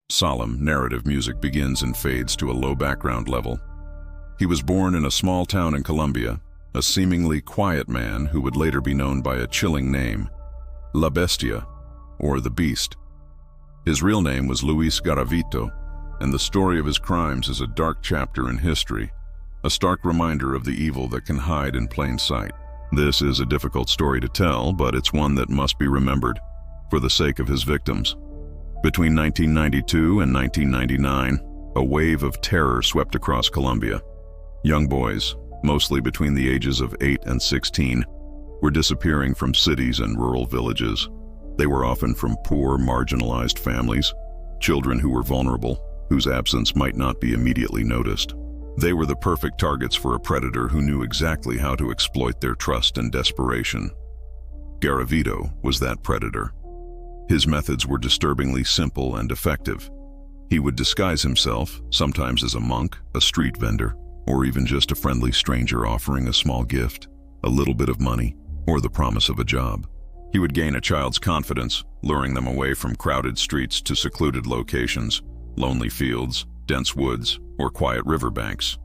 Solemn, narrative music begins and fades to a low background level. He was born in a small town in Colombia, a seemingly quiet man who would later be known by a chilling name, La Bestia, or the Beast. His real name was Luis Garavito, and the story of his crimes is a dark chapter in history, a stark reminder of the evil that can hide in plain sight. This is a difficult story to tell, but it's one that must be remembered, for the sake of his victims. Between 1992 and 1999, a wave of terror swept across Colombia. Young boys, mostly between the ages of 8 and 16, were disappearing from cities and rural villages. They were often from poor, marginalized families, children who were vulnerable, whose absence might not be immediately noticed. They were the perfect targets for a predator who knew exactly how to exploit their trust and desperation. Garavito was that predator. His methods were disturbingly simple and effective. He would disguise himself, sometimes as a monk, a street vendor, or even just a friendly stranger offering a small gift, a little bit of money, or the promise of a job. He would gain a child's confidence, luring them away from crowded streets to secluded locations, lonely fields, dense woods, or quiet riverbanks.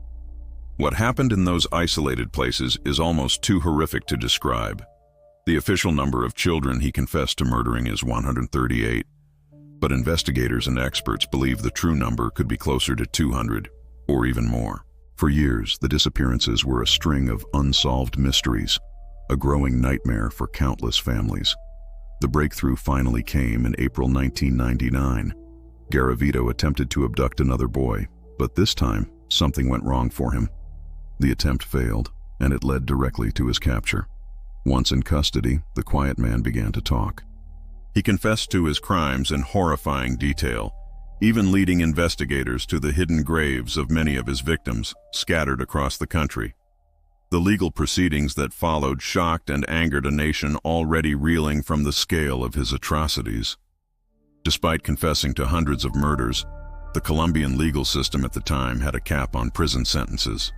What happened in those isolated places is almost too horrific to describe. The official number of children he confessed to murdering is 138, but investigators and experts believe the true number could be closer to 200, or even more. For years, the disappearances were a string of unsolved mysteries, a growing nightmare for countless families. The breakthrough finally came in April 1999. Garavito attempted to abduct another boy, but this time, something went wrong for him. The attempt failed, and it led directly to his capture. Once in custody, the quiet man began to talk. He confessed to his crimes in horrifying detail, even leading investigators to the hidden graves of many of his victims, scattered across the country. The legal proceedings that followed shocked and angered a nation already reeling from the scale of his atrocities. Despite confessing to hundreds of murders, the Colombian legal system at the time had a cap on prison sentences.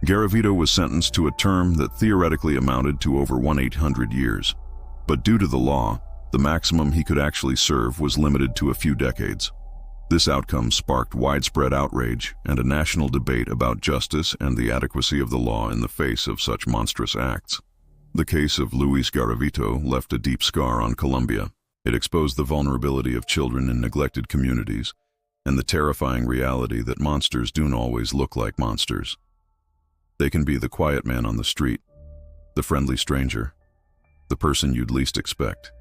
Garavito was sentenced to a term that theoretically amounted to over 1,800 years, but due to the law, the maximum he could actually serve was limited to a few decades. This outcome sparked widespread outrage and a national debate about justice and the adequacy of the law in the face of such monstrous acts. The case of Luis Garavito left a deep scar on Colombia. It exposed the vulnerability of children in neglected communities and the terrifying reality that monsters don't always look like monsters. They can be the quiet man on the street, the friendly stranger, the person you'd least expect.